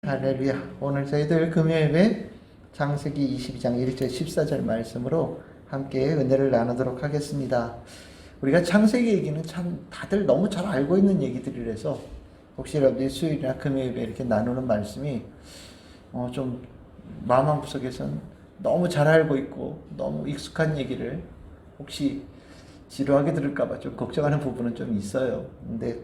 할렐루야. 오늘 저희들 금요일에 창세기 22장 1절 14절 말씀으로 함께 은혜를 나누도록 하겠습니다. 우리가 창세기 얘기는 참 다들 너무 잘 알고 있는 얘기들이라서 혹시 여러분들이 수요일이나 금요일에 이렇게 나누는 말씀이 좀 마음 한구석에선 너무 잘 알고 있고 너무 익숙한 얘기를 혹시 지루하게 들을까봐 좀 걱정하는 부분은 좀 있어요. 근데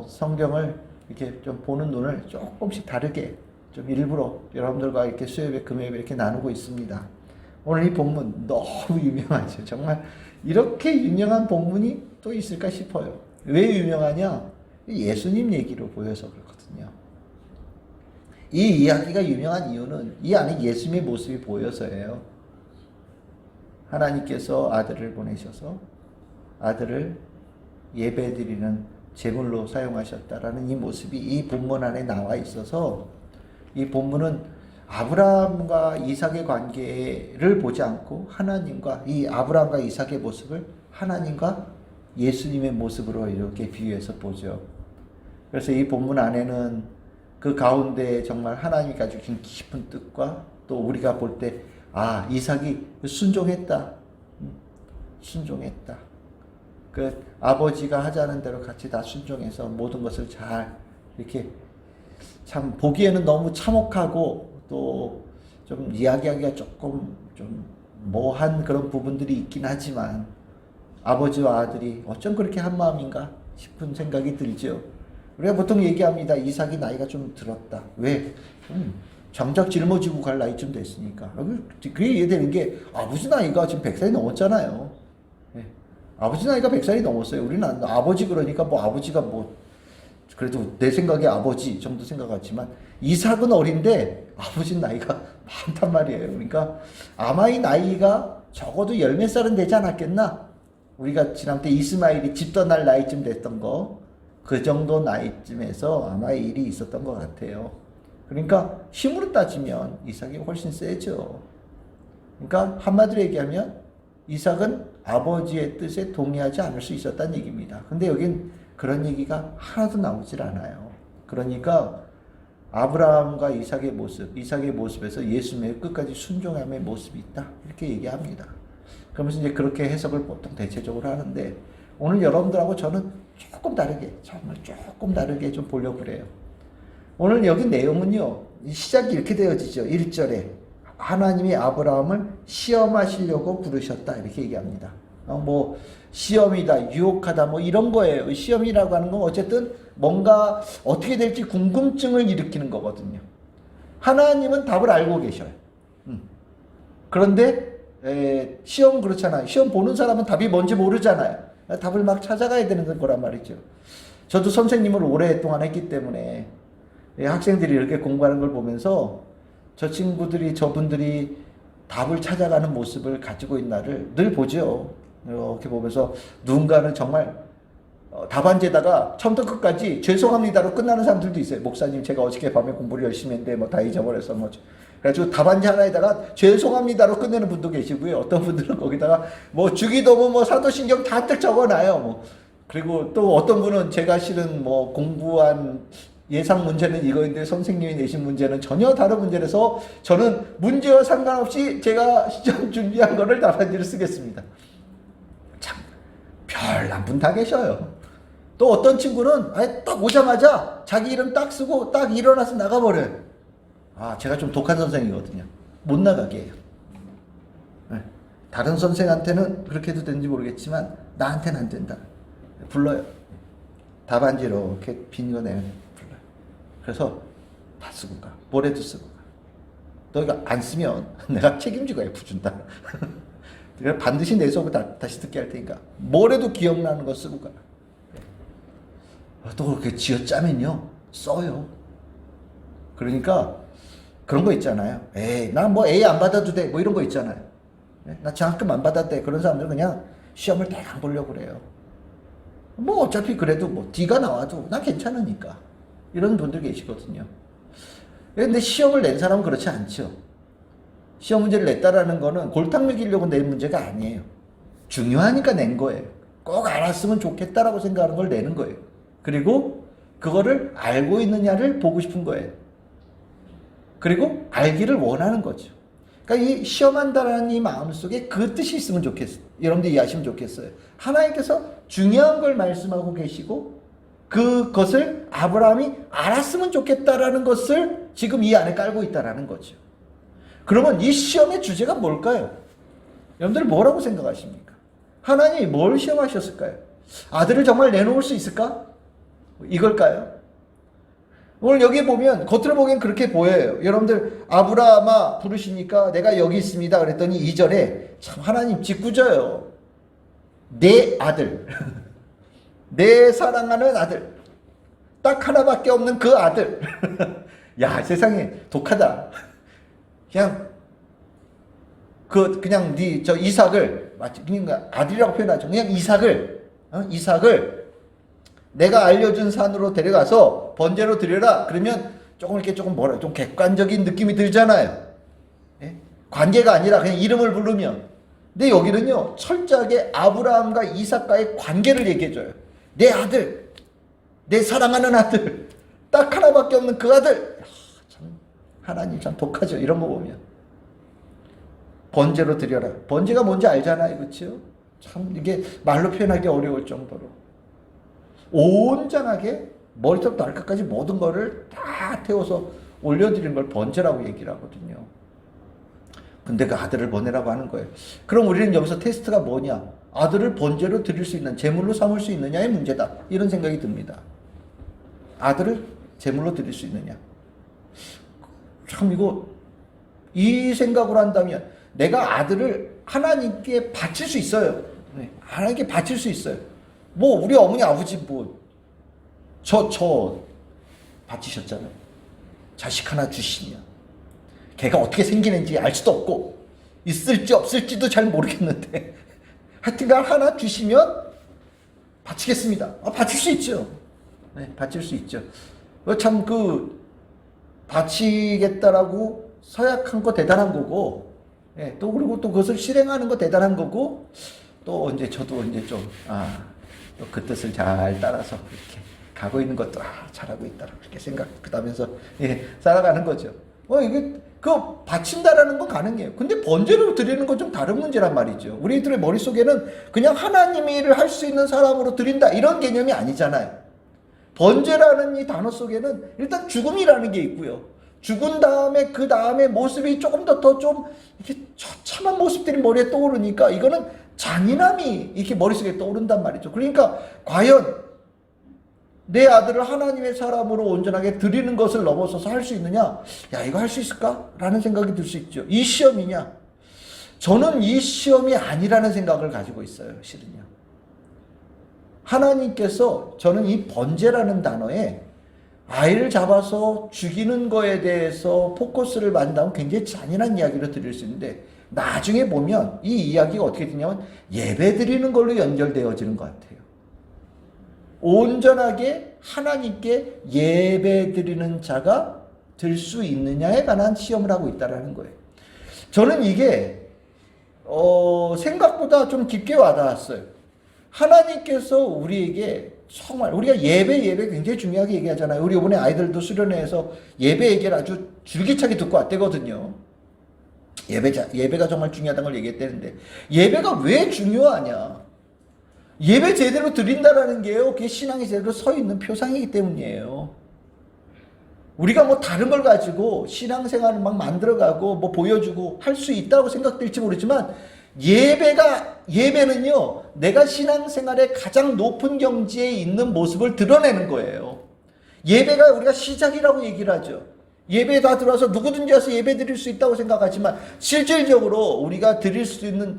성경을 이렇게 좀 보는 눈을 조금씩 다르게 좀 일부러 여러분들과 이렇게 수요일에 금요일에 이렇게 나누고 있습니다. 오늘 이 본문 너무 유명하죠. 정말 이렇게 유명한 본문이 또 있을까 싶어요. 왜 유명하냐? 예수님 얘기로 보여서 그렇거든요. 이 이야기가 유명한 이유는 이 안에 예수님의 모습이 보여서예요. 하나님께서 아들을 보내셔서 아들을 예배드리는 제물로 사용하셨다라는 이 모습이 이 본문 안에 나와 있어서 이 본문은 아브라함과 이삭의 관계를 보지 않고 하나님과 이 아브라함과 이삭의 모습을 하나님과 예수님의 모습으로 이렇게 비유해서 보죠. 그래서 이 본문 안에는 그 가운데 정말 하나님이 가지고 계신 깊은 뜻과 또 우리가 볼 때 이삭이 순종했다. 순종했다. 그 아버지가 하자는 대로 같이 다 순종해서 모든 것을 잘 이렇게 참 보기에는 너무 참혹하고 또 좀 이야기하기가 조금 좀 모호한 그런 부분들이 있긴 하지만 아버지와 아들이 어쩜 그렇게 한 마음인가 싶은 생각이 들죠. 우리가 보통 얘기합니다. 이삭이 나이가 좀 들었다. 왜? 장작 짊어지고 갈 나이쯤 됐으니까. 그게 이해되는 게 아버지 나이가 지금 100살이 넘었잖아요. 아버지 나이가 100살이 넘었어요. 우리는 아버지 그러니까 아버지가 그래도 내 생각에 아버지 정도 생각하지만 이삭은 어린데 아버지 나이가 많단 말이에요. 그러니까 아마 이 나이가 적어도 열 몇 살은 되지 않았겠나? 우리가 지난때 이스마엘이 집 떠날 나이쯤 됐던 거 그 정도 나이쯤에서 아마 이 일이 있었던 것 같아요. 그러니까 힘으로 따지면 이삭이 훨씬 세죠. 그러니까 한마디로 얘기하면 이삭은 아버지의 뜻에 동의하지 않을 수 있었다는 얘기입니다. 근데 여긴 그런 얘기가 하나도 나오질 않아요. 그러니까 아브라함과 이삭의 모습에서 예수님의 끝까지 순종함의 모습이 있다. 이렇게 얘기합니다. 그러면서 이제 그렇게 해석을 보통 대체적으로 하는데 오늘 여러분들하고 저는 조금 다르게, 정말 조금 다르게 좀 보려고 그래요. 오늘 여기 내용은요, 시작이 이렇게 되어지죠. 1절에. 하나님이 아브라함을 시험하시려고 부르셨다. 이렇게 얘기합니다. 시험이다, 유혹하다, 이런 거예요. 시험이라고 하는 건 어쨌든 뭔가 어떻게 될지 궁금증을 일으키는 거거든요. 하나님은 답을 알고 계셔요. 그런데, 시험은 그렇잖아요. 시험 보는 사람은 답이 뭔지 모르잖아요. 답을 막 찾아가야 되는 거란 말이죠. 저도 선생님을 오랫동안 했기 때문에 학생들이 이렇게 공부하는 걸 보면서 저분들이 답을 찾아가는 모습을 가지고 있는 날을 늘 보죠. 이렇게 보면서 누군가는 정말 답안지에다가 처음부터 끝까지 죄송합니다로 끝나는 사람들도 있어요. 목사님 제가 어저께 밤에 공부를 열심히 했는데 다 잊어버려서 그래가지고 답안지 하나에다가 죄송합니다로 끝내는 분도 계시고요. 어떤 분들은 거기다가 주기도문 사도신경 다 딱 적어놔요. 그리고 또 어떤 분은 제가 실은 공부한 예상 문제는 이거인데 선생님이 내신 문제는 전혀 다른 문제라서 저는 문제와 상관없이 제가 시험 준비한 거를 답안지를 쓰겠습니다. 참 별난 분 다 계셔요. 또 어떤 친구는 딱 오자마자 자기 이름 딱 쓰고 딱 일어나서 나가버려요. 제가 좀 독한 선생이거든요. 못 나가게 해요. 다른 선생한테는 그렇게 해도 되는지 모르겠지만 나한테는 안 된다. 불러요. 답안지로 이렇게 빈 거 내면 불러요. 그래서 다 쓰고 가. 모레도 쓰고 가. 너 이거 안 쓰면 내가 책임지고 F 준다. 반드시 내 수업을 다시 듣게 할 테니까 모레도 기억나는 거 쓰고 가. 또 그렇게 쥐어짜면요 써요. 그러니까 그런 거 있잖아요. 난 A 안 받아도 돼. 이런 거 있잖아요. 나 장학금 안 받아도 돼. 그런 사람들은 그냥 시험을 대강 보려고 그래요. 어차피 그래도 D가 나와도 나 괜찮으니까. 이런 분들 계시거든요. 근데 시험을 낸 사람은 그렇지 않죠. 시험 문제를 냈다라는 거는 골탕 먹이려고 낸 문제가 아니에요. 중요하니까 낸 거예요. 꼭 알았으면 좋겠다라고 생각하는 걸 내는 거예요. 그리고 그거를 알고 있느냐를 보고 싶은 거예요. 그리고 알기를 원하는 거죠. 그러니까 이 시험한다라는 이 마음속에 그 뜻이 있으면 좋겠어요. 여러분들 이해하시면 좋겠어요. 하나님께서 중요한 걸 말씀하고 계시고 그것을 아브라함이 알았으면 좋겠다라는 것을 지금 이 안에 깔고 있다라는 거죠. 그러면 이 시험의 주제가 뭘까요? 여러분들 뭐라고 생각하십니까? 하나님이 뭘 시험하셨을까요? 아들을 정말 내놓을 수 있을까? 이걸까요? 오늘 여기 보면 겉으로 보기엔 그렇게 보여요. 여러분들 아브라함아 부르시니까 내가 여기 있습니다 그랬더니 2절에 참 하나님 짓궂어요. 내 아들 내 사랑하는 아들 딱 하나밖에 없는 그 아들 야 세상에 독하다. 그냥 네 저 이삭을 마치 그냥 아들이라고 표현하죠. 그냥 이삭을 내가 알려준 산으로 데려가서 번제로 드려라. 그러면 조금 뭐라 좀 객관적인 느낌이 들잖아요. 예? 관계가 아니라 그냥 이름을 부르면. 근데 여기는요 철저하게 아브라함과 이삭과의 관계를 얘기해줘요. 내 아들, 내 사랑하는 아들, 딱 하나밖에 없는 그 아들. 참 하나님 참 독하죠. 이런 거 보면. 번제로 드려라. 번제가 뭔지 알잖아요. 그렇죠? 참 이게 말로 표현하기 어려울 정도로 온전하게 머리부터 발끝까지 모든 거를 다 태워서 올려드리는 걸 번제라고 얘기를 하거든요. 근데 그 아들을 보내라고 하는 거예요. 그럼 우리는 여기서 테스트가 뭐냐? 아들을 번제로 드릴 수 있는, 제물로 삼을 수 있느냐의 문제다. 이런 생각이 듭니다. 아들을 제물로 드릴 수 있느냐? 참 이거 이 생각으로 한다면 내가 아들을 하나님께 바칠 수 있어요. 하나님께 바칠 수 있어요. 뭐 우리 어머니 아버지 뭐 저 바치셨잖아요. 자식 하나 주시면 걔가 어떻게 생기는지 알 수도 없고 있을지 없을지도 잘 모르겠는데 하여튼간 하나 주시면 바치겠습니다. 바칠 수 있죠. 네, 바칠 수 있죠. 참 바치겠다라고 서약한 거 대단한 거고, 예, 또 그리고 또 그것을 실행하는 거 대단한 거고, 또 이제 저도 이제 또 그 뜻을 잘 따라서 이렇게 가고 있는 것도 잘하고 있다 이렇게 생각하면서 예, 살아가는 거죠. 이게 바친다라는 건 가능해요. 근데 번제로 드리는 건 좀 다른 문제란 말이죠. 우리들의 머릿속에는 그냥 하나님의 일을 할 수 있는 사람으로 드린다 이런 개념이 아니잖아요. 번제라는 이 단어 속에는 일단 죽음이라는 게 있고요. 죽은 다음에 그 다음에 모습이 조금 더 좀 이렇게 처참한 모습들이 머리에 떠오르니까 이거는 잔인함이 이렇게 머릿속에 떠오른단 말이죠. 그러니까 과연 내 아들을 하나님의 사람으로 온전하게 드리는 것을 넘어서서 할 수 있느냐? 야, 이거 할 수 있을까? 라는 생각이 들 수 있죠. 이 시험이냐? 저는 이 시험이 아니라는 생각을 가지고 있어요, 실은요. 하나님께서 저는 이 번제라는 단어에 아이를 잡아서 죽이는 거에 대해서 포커스를 맞는다면 굉장히 잔인한 이야기를 드릴 수 있는데 나중에 보면 이 이야기가 어떻게 되냐면 예배 드리는 걸로 연결되어지는 것 같아요. 온전하게 하나님께 예배 드리는 자가 될 수 있느냐에 관한 시험을 하고 있다는 거예요. 저는 이게 생각보다 좀 깊게 와닿았어요. 하나님께서 우리에게 정말 우리가 예배 굉장히 중요하게 얘기하잖아요. 우리 이번에 아이들도 수련회에서 예배 얘기를 아주 줄기차게 듣고 왔대거든요. 예배가 정말 중요하다는 걸 얘기했다는데 예배가 왜 중요하냐? 예배 제대로 드린다라는 게요, 그게 신앙이 제대로 서 있는 표상이기 때문이에요. 우리가 뭐 다른 걸 가지고 신앙생활을 막 만들어가고 뭐 보여주고 할 수 있다고 생각될지 모르지만 예배는요, 내가 신앙생활의 가장 높은 경지에 있는 모습을 드러내는 거예요. 예배가 우리가 시작이라고 얘기를 하죠. 예배에 다 들어와서 누구든지 와서 예배 드릴 수 있다고 생각하지만 실질적으로 우리가 드릴 수 있는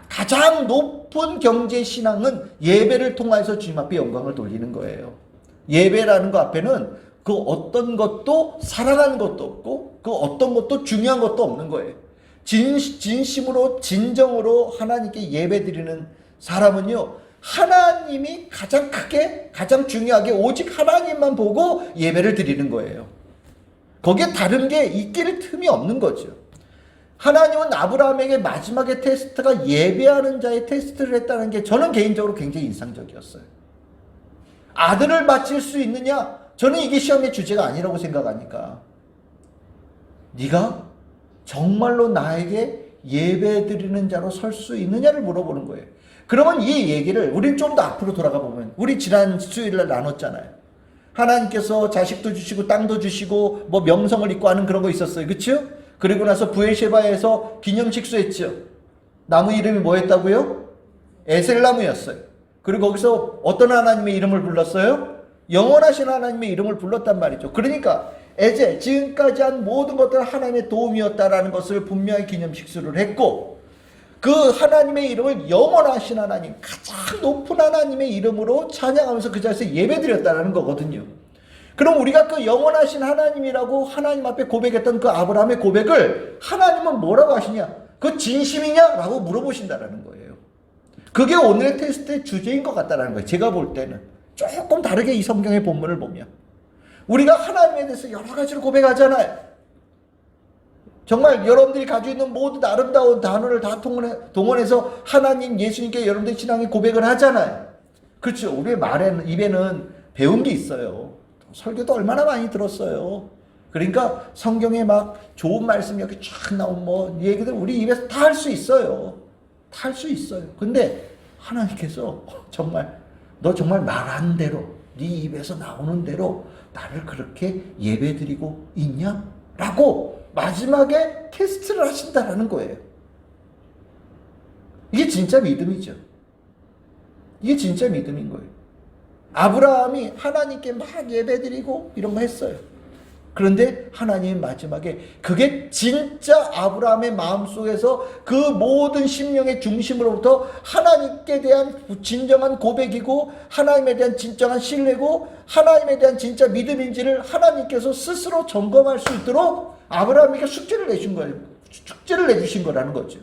가장 높은 경지의 신앙은 예배를 통해서 주님 앞에 영광을 돌리는 거예요. 예배라는 것 앞에는 그 어떤 것도 사랑하는 것도 없고 그 어떤 것도 중요한 것도 없는 거예요. 진심으로 진정으로 하나님께 예배 드리는 사람은요, 하나님이 가장 크게 가장 중요하게 오직 하나님만 보고 예배를 드리는 거예요. 거기에 다른 게 있기를 틈이 없는 거죠. 하나님은 아브라함에게 마지막에 테스트가 예배하는 자의 테스트를 했다는 게 저는 개인적으로 굉장히 인상적이었어요. 아들을 바칠 수 있느냐? 저는 이게 시험의 주제가 아니라고 생각하니까. 네가 정말로 나에게 예배드리는 자로 설 수 있느냐를 물어보는 거예요. 그러면 이 얘기를 우린 좀 더 앞으로 돌아가 보면, 우리 지난 수요일날 나눴잖아요. 하나님께서 자식도 주시고 땅도 주시고 뭐 명성을 입고 하는 그런 거 있었어요. 그렇죠? 그리고 나서 부엘셰바에서 기념식수 했죠. 나무 이름이 뭐였다고요? 에셀나무였어요. 그리고 거기서 어떤 하나님의 이름을 불렀어요? 영원하신 하나님의 이름을 불렀단 말이죠. 그러니까 에제, 지금까지 한 모든 것들은 하나님의 도움이었다라는 것을 분명히 기념식수를 했고, 그 하나님의 이름을 영원하신 하나님, 가장 높은 하나님의 이름으로 찬양하면서 그 자리에서 예배드렸다는 거거든요. 그럼 우리가 그 영원하신 하나님이라고 하나님 앞에 고백했던 그 아브라함의 고백을 하나님은 뭐라고 하시냐? 그 진심이냐? 라고 물어보신다는 거예요. 그게 오늘의 테스트의 주제인 것 같다는 거예요. 제가 볼 때는. 조금 다르게 이 성경의 본문을 보면. 우리가 하나님에 대해서 여러 가지로 고백하잖아요. 정말 여러분들이 가지고 있는 모든 아름다운 단어를 다 동원해서 하나님, 예수님께 여러분들의 신앙의 고백을 하잖아요. 그렇죠. 우리의 말에는, 입에는 배운 게 있어요. 설교도 얼마나 많이 들었어요. 그러니까 성경에 막 좋은 말씀 이렇게 쫙 나온 뭐 얘기들 우리 입에서 다 할 수 있어요. 다 할 수 있어요. 근데 하나님께서 정말 너 정말 말한 대로, 네 입에서 나오는 대로 나를 그렇게 예배드리고 있냐? 라고 마지막에 테스트를 하신다라는 거예요. 이게 진짜 믿음이죠. 이게 진짜 믿음인 거예요. 아브라함이 하나님께 막 예배드리고 이런 거 했어요. 그런데 하나님 마지막에 그게 진짜 아브라함의 마음속에서 그 모든 심령의 중심으로부터 하나님께 대한 진정한 고백이고 하나님에 대한 진정한 신뢰고 하나님에 대한 진짜 믿음인지를 하나님께서 스스로 점검할 수 있도록 아브라함에게 숙제를 내신 거예요. 숙제를 내주신 거라는 거죠.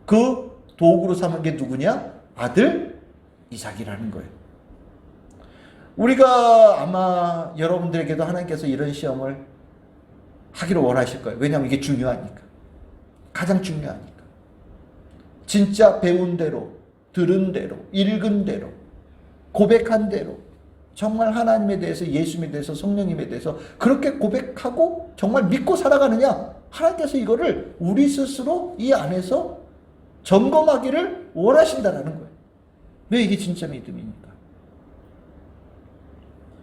그 도구로 삼은 게 누구냐? 아들 이삭이라는 거예요. 우리가 아마 여러분들에게도 하나님께서 이런 시험을 하기를 원하실 거예요. 왜냐하면 이게 중요하니까. 가장 중요하니까. 진짜 배운 대로, 들은 대로, 읽은 대로, 고백한 대로 정말 하나님에 대해서, 예수님에 대해서, 성령님에 대해서 그렇게 고백하고 정말 믿고 살아가느냐? 하나님께서 이거를 우리 스스로 이 안에서 점검하기를 원하신다라는 거예요. 왜 이게 진짜 믿음입니까?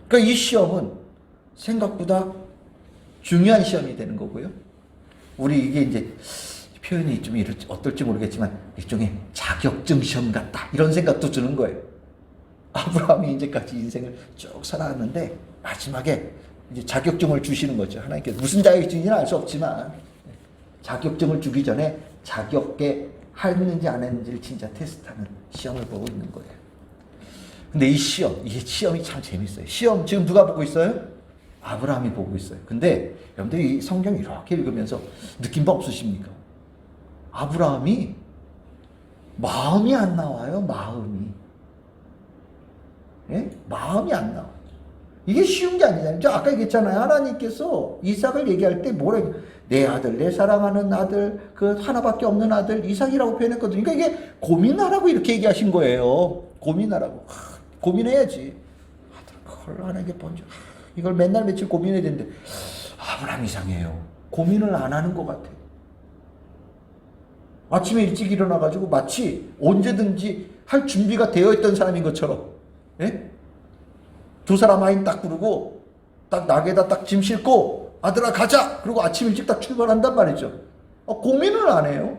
그러니까 이 시험은 생각보다 중요한 시험이 되는 거고요. 우리 이게 이제 표현이 좀 어떨지 모르겠지만 일종의 자격증 시험 같다 이런 생각도 드는 거예요. 아브라함이 이제까지 인생을 쭉 살아왔는데 마지막에 이제 자격증을 주시는 거죠. 하나님께서 무슨 자격증인지는 알 수 없지만 자격증을 주기 전에 자격게 했는지 안 했는지를 진짜 테스트하는 시험을 보고 있는 거예요. 근데 이 시험이 참 재밌어요. 시험 지금 누가 보고 있어요? 아브라함이 보고 있어요. 근데 여러분들이 이 성경 이렇게 읽으면서 느낀 바 없으십니까? 아브라함이 마음이 안 나와요. 마음이. 예? 마음이 안 나와. 이게 쉬운 게 아니잖아요. 저 아까 얘기했잖아요. 하나님께서 이삭을 얘기할 때 뭐래? 내 아들, 내 사랑하는 아들, 그 하나밖에 없는 아들 이삭이라고 표현했거든요. 그러니까 이게 고민하라고 이렇게 얘기하신 거예요. 고민하라고. 고민해야지. 그걸 하나님께 번져. 이걸 맨날 며칠 고민해야 되는데 아브라함 이상해요. 고민을 안 하는 것 같아요. 아침에 일찍 일어나가지고 마치 언제든지 할 준비가 되어 있던 사람인 것처럼, 예? 두 사람 하인 딱 부르고 딱 낙에다 딱 짐 싣고 아들아 가자. 그리고 아침 일찍 딱 출발한단 말이죠. 고민을 안 해요.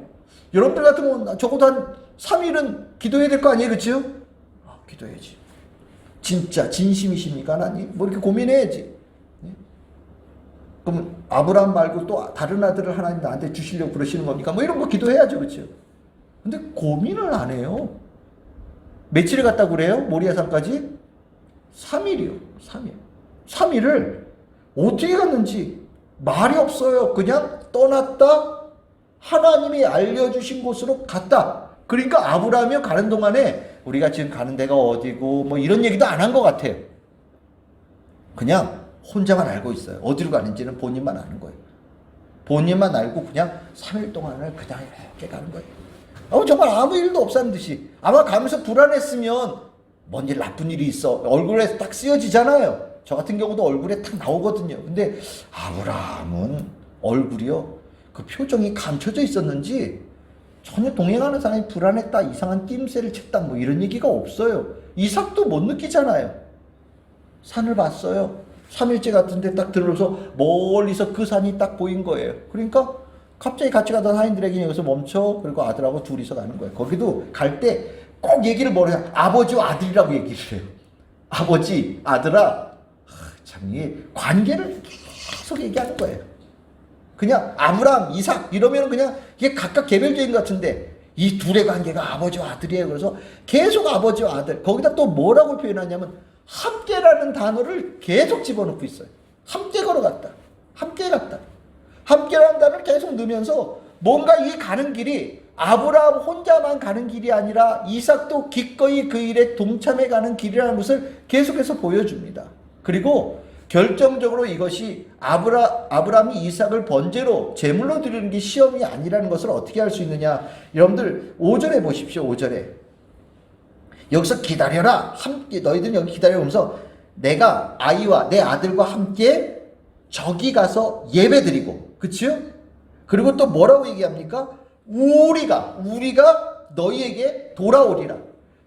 여러분들 같으면 적어도 한 3일은 기도해야 될 거 아니에요, 그렇죠? 기도해야지. 진짜 진심이십니까 하나님? 뭐 이렇게 고민해야지. 그럼 아브라함 말고 또 다른 아들을 하나님 나한테 주시려고 그러시는 겁니까? 뭐 이런 거 기도해야죠, 그렇죠? 근데 고민을 안 해요. 며칠을 갔다 그래요? 모리아산까지? 3일이요. 3일. 3일을 어떻게 갔는지 말이 없어요. 그냥 떠났다. 하나님이 알려주신 곳으로 갔다. 그러니까 아브라함이 가는 동안에 우리가 지금 가는 데가 어디고 뭐 이런 얘기도 안 한 것 같아요. 그냥 혼자만 알고 있어요. 어디로 가는지는 본인만 아는 거예요. 본인만 알고 그냥 3일 동안을 그냥 이렇게 가는 거예요. 정말 아무 일도 없다는 듯이. 아마 가면서 불안했으면 뭔 일, 나쁜 일이 있어. 얼굴에 딱 쓰여지잖아요. 저 같은 경우도 얼굴에 딱 나오거든요. 근데 아브라함은 얼굴이요. 그 표정이 감춰져 있었는지 전혀 동행하는 사람이 불안했다, 이상한 낌새를 챘다, 뭐 이런 얘기가 없어요. 이삭도 못 느끼잖아요. 산을 봤어요. 3일째 같은데 딱 들어서 멀리서 그 산이 딱 보인 거예요. 그러니까 갑자기 같이 가던 하인들에게 여기서 멈춰. 그리고 아들하고 둘이서 가는 거예요. 거기도 갈 때 꼭 얘기를 뭐라 해요? 아버지와 아들이라고 얘기를 해요. 아버지, 아들아. 참, 이게 관계를 계속 얘기하는 거예요. 그냥 아브라함, 이삭 이러면 그냥 이게 각각 개별적인 것 같은데 이 둘의 관계가 아버지와 아들이에요. 그래서 계속 아버지와 아들. 거기다 또 뭐라고 표현하냐면 함께라는 단어를 계속 집어넣고 있어요. 함께 걸어갔다. 함께 갔다. 함께라는 단어를 계속 넣으면서 뭔가 이 가는 길이 아브라함 혼자만 가는 길이 아니라 이삭도 기꺼이 그 일에 동참해 가는 길이라는 것을 계속해서 보여줍니다. 그리고 결정적으로 이것이 아브라함이 이삭을 번제로 제물로 드리는 게 시험이 아니라는 것을 어떻게 알 수 있느냐. 여러분들 5절에 보십시오. 5절에 여기서 기다려라. 함께 너희들은 여기 기다려오면서 내가 아이와 내 아들과 함께 저기 가서 예배드리고, 그치요? 그리고 또 뭐라고 얘기합니까? 우리가 너희에게 돌아오리라.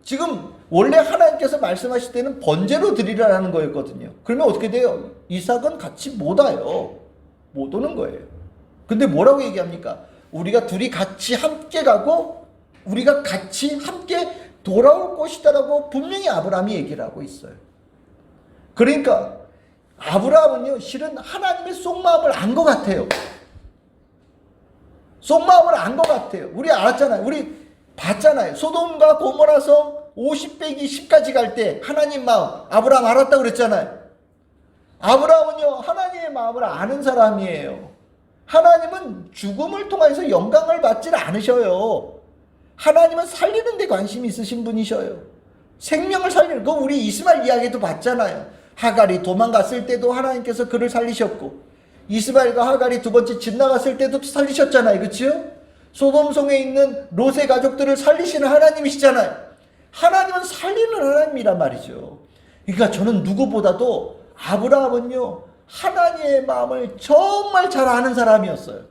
지금 원래 하나님께서 말씀하실 때는 번제로 드리라는 거였거든요. 그러면 어떻게 돼요? 이삭은 같이 못 와요. 못 오는 거예요. 근데 뭐라고 얘기합니까? 우리가 둘이 같이 함께 가고 우리가 같이 함께 돌아올 것이다라고 분명히 아브라함이 얘기를 하고 있어요. 그러니까 아브라함은요, 실은 하나님의 속마음을 안 것 같아요. 속마음을 안 것 같아요. 우리 알았잖아요. 우리 봤잖아요. 소돔과 고모라 성 50 빼기 10까지 갈 때 하나님 마음 아브라함 알았다고 그랬잖아요. 아브라함은요, 하나님의 마음을 아는 사람이에요. 하나님은 죽음을 통해서 영광을 받지 않으셔요. 하나님은 살리는 데 관심이 있으신 분이셔요. 생명을 살리는 거 우리 이스마엘 이야기도 봤잖아요. 하갈이 도망갔을 때도 하나님께서 그를 살리셨고, 이스마엘과 하갈이 두 번째 집 나갔을 때도 살리셨잖아요. 그렇죠? 소돔성에 있는 롯의 가족들을 살리시는 하나님이시잖아요. 하나님은 살리는 하나님이란 말이죠. 그러니까 저는 누구보다도 아브라함은요, 하나님의 마음을 정말 잘 아는 사람이었어요.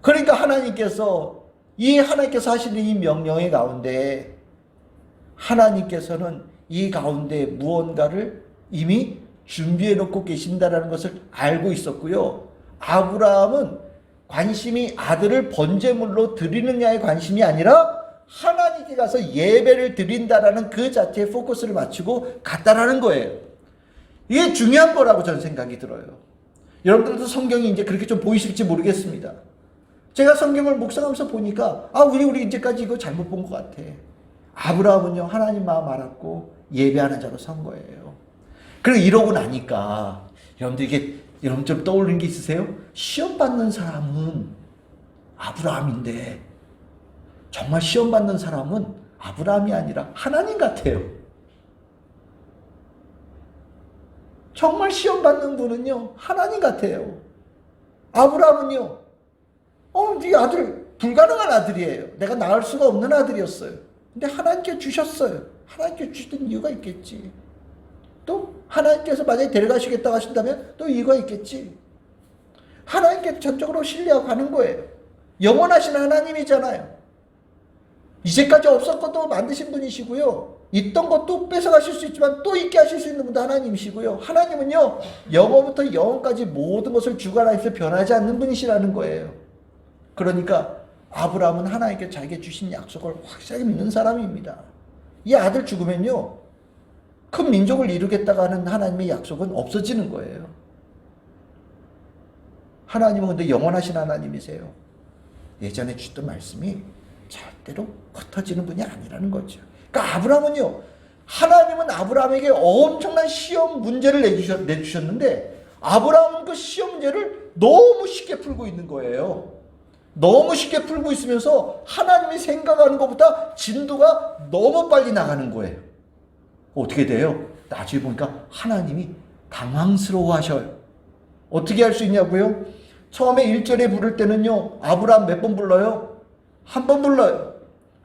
그러니까 하나님께서 하시는 이 명령의 가운데 하나님께서는 이 가운데 무언가를 이미 준비해 놓고 계신다라는 것을 알고 있었고요. 아브라함은 관심이 아들을 번제물로 드리느냐의 관심이 아니라 하나님께 가서 예배를 드린다라는 그 자체에 포커스를 맞추고 갔다라는 거예요. 이게 중요한 거라고 저는 생각이 들어요. 여러분들도 성경이 이제 그렇게 좀 보이실지 모르겠습니다. 제가 성경을 묵상하면서 보니까 우리 이제까지 이거 잘못 본 것 같아. 아브라함은요, 하나님 마음 알았고 예배하는 자로 선 거예요. 그리고 이러고 나니까 여러분 좀 떠오르는 게 있으세요? 시험 받는 사람은 아브라함인데 정말 시험 받는 사람은 아브라함이 아니라 하나님 같아요. 정말 시험 받는 분은요, 하나님 같아요. 아브라함은요, 네 아들 불가능한 아들이에요. 내가 낳을 수가 없는 아들이었어요. 근데 하나님께 주셨어요. 하나님께 주시던 이유가 있겠지. 또 하나님께서 만약에 데려가시겠다고 하신다면 또 이유가 있겠지. 하나님께 전적으로 신뢰하고 가는 거예요. 영원하신 하나님이잖아요. 이제까지 없었고도 만드신 분이시고요. 있던 것도 뺏어가실 수 있지만 또 있게 하실 수 있는 분도 하나님이시고요. 하나님은요, 영원부터 영원까지 모든 것을 주관하셔서 변하지 않는 분이시라는 거예요. 그러니까 아브라함은 하나님께 자기에게 주신 약속을 확실하게 믿는 사람입니다. 이 아들 죽으면요, 큰 민족을 이루겠다고 하는 하나님의 약속은 없어지는 거예요. 하나님은 근데 영원하신 하나님이세요. 예전에 주셨던 말씀이 절대로 흩어지는 분이 아니라는 거죠. 그러니까 아브라함은요, 하나님은 아브라함에게 엄청난 시험 문제를 내주셨는데 아브라함은 그 시험 문제를 너무 쉽게 풀고 있는 거예요. 너무 쉽게 풀고 있으면서 하나님이 생각하는 것보다 진도가 너무 빨리 나가는 거예요. 어떻게 돼요? 나중에 보니까 하나님이 당황스러워 하셔요. 어떻게 할 수 있냐고요? 처음에 1절에 부를 때는요, 아브라함 몇 번 불러요? 한 번 불러요.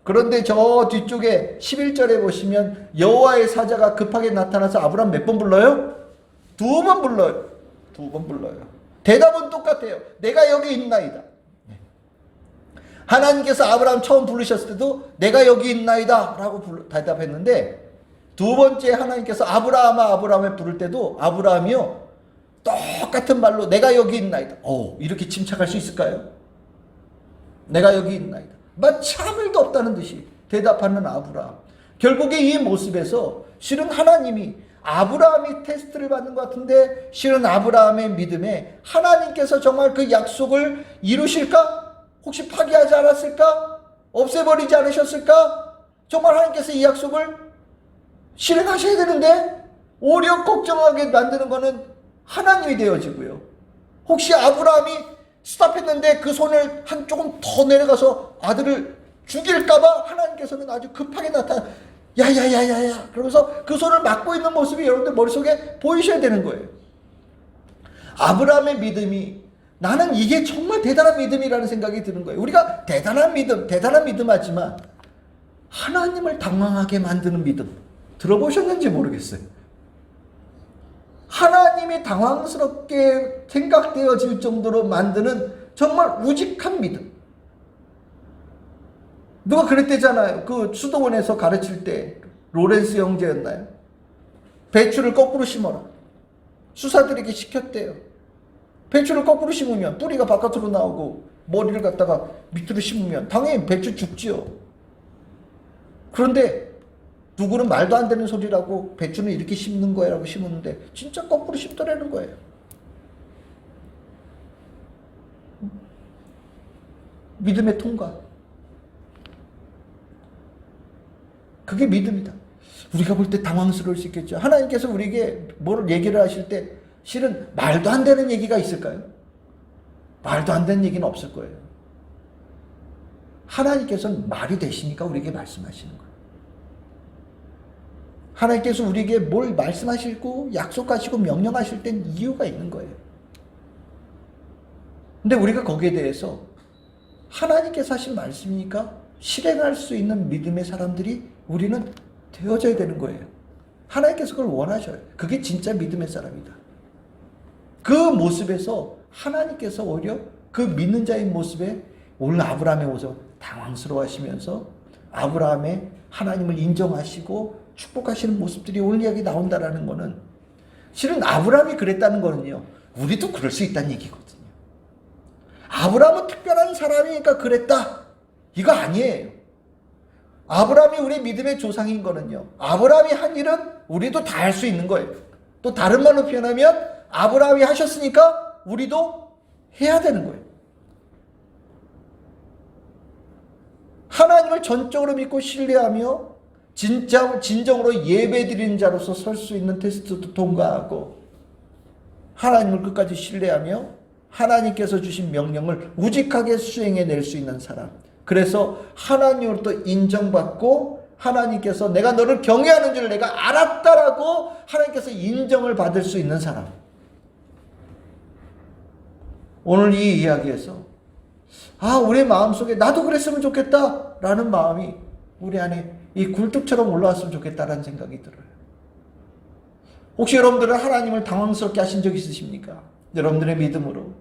그런데 저 뒤쪽에 11절에 보시면 여호와의 사자가 급하게 나타나서 아브라함 몇 번 불러요? 2번 불러요. 2번 불러요. 대답은 똑같아요. 내가 여기 있나이다. 하나님께서 아브라함 처음 부르셨을 때도 내가 여기 있나이다 라고 대답했는데, 두 번째 하나님께서 아브라함아 아브라함을 부를 때도 아브라함이요 똑같은 말로 내가 여기 있나이다. 이렇게 침착할 수 있을까요? 내가 여기 있나이다. 마치 아무 일도 없다는 듯이 대답하는 아브라함. 결국에 이 모습에서 실은 하나님이 아브라함이 테스트를 받는 것 같은데, 실은 아브라함의 믿음에 하나님께서 정말 그 약속을 이루실까? 혹시 파기하지 않았을까? 없애버리지 않으셨을까? 정말 하나님께서 이 약속을 실행하셔야 되는데 오히려 걱정하게 만드는 것은 하나님이 되어지고요. 혹시 아브라함이 스탑했는데 그 손을 한 조금 더 내려가서 아들을 죽일까봐 하나님께서는 아주 급하게 나타나, 야야야야야 그러면서 그 손을 막고 있는 모습이 여러분들 머릿속에 보이셔야 되는 거예요. 아브라함의 믿음이, 나는 이게 정말 대단한 믿음이라는 생각이 드는 거예요. 우리가 대단한 믿음 하지만 하나님을 당황하게 만드는 믿음 들어보셨는지 모르겠어요. 하나님이 당황스럽게 생각되어질 정도로 만드는 정말 우직한 믿음. 누가 그랬대잖아요. 그 수도원에서 가르칠 때 로렌스 형제였나요? 배추를 거꾸로 심어라. 수사들에게 시켰대요. 배추를 거꾸로 심으면 뿌리가 바깥으로 나오고 머리를 갖다가 밑으로 심으면 당연히 배추 죽지요. 그런데 누구는 말도 안 되는 소리라고 배추는 이렇게 심는 거야 라고 심었는데 진짜 거꾸로 심더라는 거예요. 믿음의 통과. 그게 믿음이다. 우리가 볼 때 당황스러울 수 있겠죠. 하나님께서 우리에게 뭘 얘기를 하실 때 실은 말도 안 되는 얘기가 있을까요? 말도 안 되는 얘기는 없을 거예요. 하나님께서는 말이 되시니까 우리에게 말씀하시는 거예요. 하나님께서 우리에게 뭘 말씀하시고 약속하시고 명령하실 땐 이유가 있는 거예요. 근데 우리가 거기에 대해서 하나님께서 하신 말씀이니까 실행할 수 있는 믿음의 사람들이 우리는 되어져야 되는 거예요. 하나님께서 그걸 원하셔요. 그게 진짜 믿음의 사람이다. 그 모습에서 하나님께서 오히려 그 믿는 자의 모습에 오늘 아브라함의 모습 당황스러워 하시면서 아브라함의 하나님을 인정하시고 축복하시는 모습들이 오늘 이야기 나온다라는 거는, 실은 아브라함이 그랬다는 거는요, 우리도 그럴 수 있다는 얘기거든요. 아브라함은 특별한 사람이니까 그랬다, 이거 아니에요. 아브라함이 우리 믿음의 조상인 거는요, 아브라함이 한 일은 우리도 다 할 수 있는 거예요. 또 다른 말로 표현하면 아브라함이 하셨으니까 우리도 해야 되는 거예요. 하나님을 전적으로 믿고 신뢰하며 진정으로 예배드리는 자로서 설 수 있는 테스트도 통과하고, 하나님을 끝까지 신뢰하며 하나님께서 주신 명령을 우직하게 수행해낼 수 있는 사람, 그래서 하나님으로부터 인정받고 하나님께서 내가 너를 경외하는 줄 내가 알았다라고 하나님께서 인정을 받을 수 있는 사람. 오늘 이 이야기에서 우리 마음속에 나도 그랬으면 좋겠다 라는 마음이 우리 안에 이 굴뚝처럼 올라왔으면 좋겠다라는 생각이 들어요. 혹시 여러분들은 하나님을 당황스럽게 하신 적 있으십니까? 여러분들의 믿음으로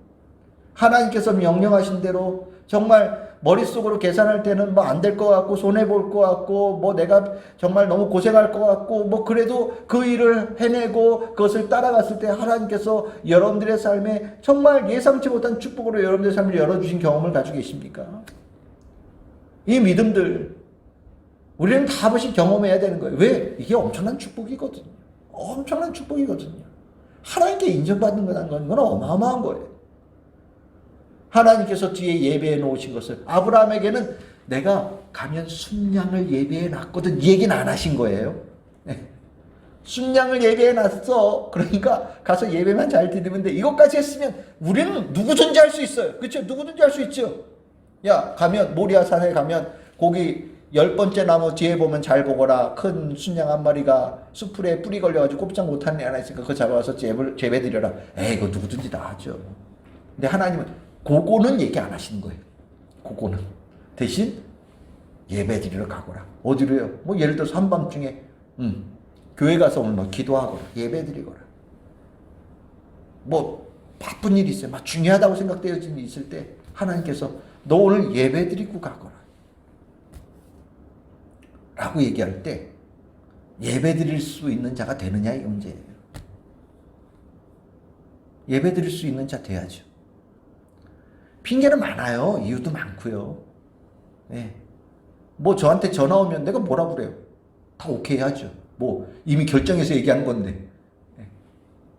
하나님께서 명령하신 대로 정말 머릿속으로 계산할 때는 뭐 안 될 것 같고 손해볼 것 같고 뭐 내가 정말 너무 고생할 것 같고 뭐 그래도 그 일을 해내고 그것을 따라갔을 때 하나님께서 여러분들의 삶에 정말 예상치 못한 축복으로 여러분들의 삶을 열어주신 경험을 가지고 계십니까? 이 믿음들 우리는 다 한 번씩 경험해야 되는 거예요. 왜? 이게 엄청난 축복이거든요. 엄청난 축복이거든요. 하나님께 인정받는 건 어마어마한 거예요. 하나님께서 뒤에 예배해 놓으신 것을 아브라함에게는 내가 가면 순양을 예배해 놨거든, 이 얘기는 안 하신 거예요. 순양을 예배해 놨어. 그러니까 가서 예배만 잘 드리면 돼. 이것까지 했으면 우리는 누구든지 할 수 있어요. 그렇죠? 누구든지 할 수 있죠. 야, 가면 모리아산에 가면 거기 10번째 나무 뒤에 보면 잘 보거라. 큰 순양 한 마리가 수풀에 뿌리 걸려가지고 꼼짝 못하는 애 하나 있으니까 그거 잡아와서 재배 드려라. 이거 누구든지 다 하죠. 근데 하나님은 그거는 얘기 안 하시는 거예요. 그거는 대신 예배 드리러 가거라. 어디로요? 뭐 예를 들어서 한밤중에 교회 가서 오늘 뭐 기도하거라, 예배 드리거라. 뭐 바쁜 일이 있어요. 막 중요하다고 생각되어지는 일이 있을 때 하나님께서 너 오늘 예배 드리고 가거라 라고 얘기할 때 예배 드릴 수 있는 자가 되느냐 이 문제예요. 예배 드릴 수 있는 자 돼야죠. 핑계는 많아요. 이유도 많고요. 네. 뭐 저한테 전화 오면 내가 뭐라 그래요? 다 오케이 하죠. 뭐 이미 결정해서 얘기하는 건데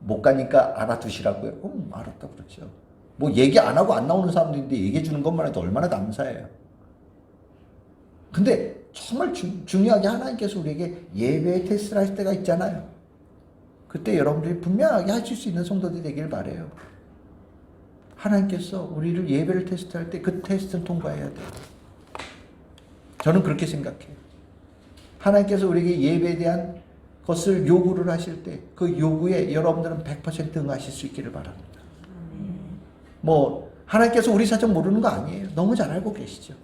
못 가니까 알아두시라고요. 알았다 그렇죠. 뭐 얘기 안 하고 안 나오는 사람들인데 얘기해 주는 것만 해도 얼마나 감사해요. 근데 정말 중요하게 하나님께서 우리에게 예배의 테스트를 하실 때가 있잖아요. 그때 여러분들이 분명하게 하실 수 있는 성도들이 되길 바라요. 하나님께서 우리를 예배를 테스트할 때 그 테스트는 통과해야 돼요. 저는 그렇게 생각해요. 하나님께서 우리에게 예배에 대한 것을 요구를 하실 때 그 요구에 여러분들은 100% 응하실 수 있기를 바랍니다. 뭐 하나님께서 우리 사정 모르는 거 아니에요. 너무 잘 알고 계시죠.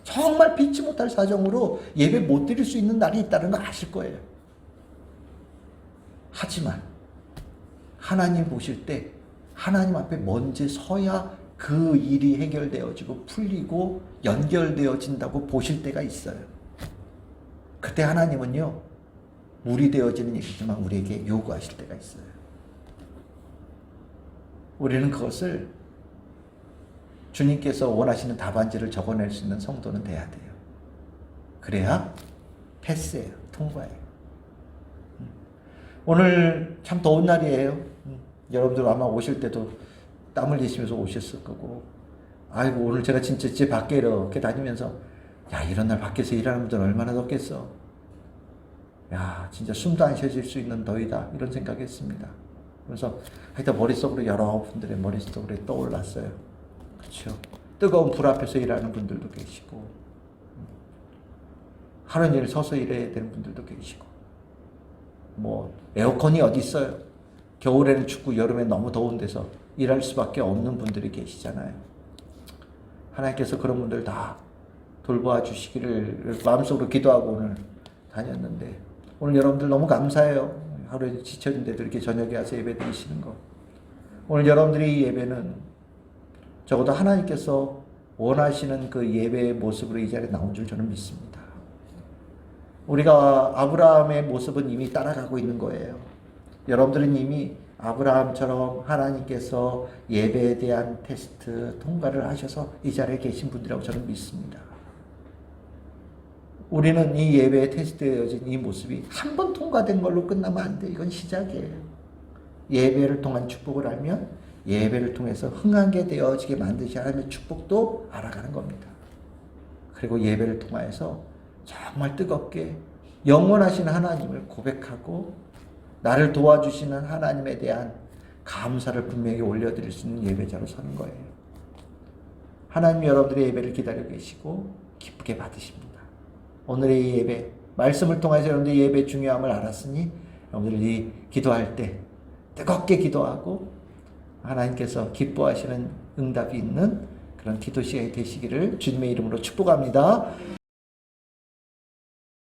정말 피치 못할 사정으로 예배 못 드릴 수 있는 날이 있다는 거 아실 거예요. 하지만 하나님 보실 때 하나님 앞에 먼저 서야 그 일이 해결되어지고 풀리고 연결되어진다고 보실 때가 있어요. 그때 하나님은요, 물이 되어지는 얘기지만 우리에게 요구하실 때가 있어요. 우리는 그것을 주님께서 원하시는 답안지를 적어낼 수 있는 성도는 돼야 돼요. 그래야 패스예요. 통과예요. 오늘 참 더운 날이에요. 여러분들 아마 오실 때도 땀 흘리시면서 오셨을 거고, 아이고 오늘 제가 진짜 집 밖에 이렇게 다니면서 야 이런 날 밖에서 일하는 분들 얼마나 덥겠어. 야 진짜 숨도 안 쉬어질 수 있는 더위다 이런 생각했습니다. 그래서 하여튼 머릿속으로 여러 분들의 머릿속으로 떠올랐어요. 그렇죠. 뜨거운 불 앞에서 일하는 분들도 계시고 하루 종일 서서 일해야 되는 분들도 계시고 뭐 에어컨이 어디 있어요. 겨울에는 춥고 여름에 너무 더운 데서 일할 수밖에 없는 분들이 계시잖아요. 하나님께서 그런 분들 다 돌보아 주시기를 마음속으로 기도하고 오늘 다녔는데 오늘 여러분들 너무 감사해요. 하루에 지쳤는데도 이렇게 저녁에 와서 예배 드리시는 거. 오늘 여러분들의 이 예배는 적어도 하나님께서 원하시는 그 예배의 모습으로 이 자리에 나온 줄 저는 믿습니다. 우리가 아브라함의 모습은 이미 따라가고 있는 거예요. 여러분들은 이미 아브라함처럼 하나님께서 예배에 대한 테스트 통과를 하셔서 이 자리에 계신 분들이라고 저는 믿습니다. 우리는 이 예배에 테스트되어진 이 모습이 한 번 통과된 걸로 끝나면 안 돼. 이건 시작이에요. 예배를 통한 축복을 알면 예배를 통해서 흥하게 되어지게 만드시 하나님의 축복도 알아가는 겁니다. 그리고 예배를 통하여서 정말 뜨겁게 영원하신 하나님을 고백하고 나를 도와주시는 하나님에 대한 감사를 분명히 올려드릴 수 있는 예배자로 서는 거예요. 하나님 여러분들의 예배를 기다리고 계시고 기쁘게 받으십니다. 오늘의 예배, 말씀을 통해서 여러분들의 예배의 중요함을 알았으니 여러분들이 기도할 때 뜨겁게 기도하고 하나님께서 기뻐하시는 응답이 있는 그런 기도 시간이 되시기를 주님의 이름으로 축복합니다.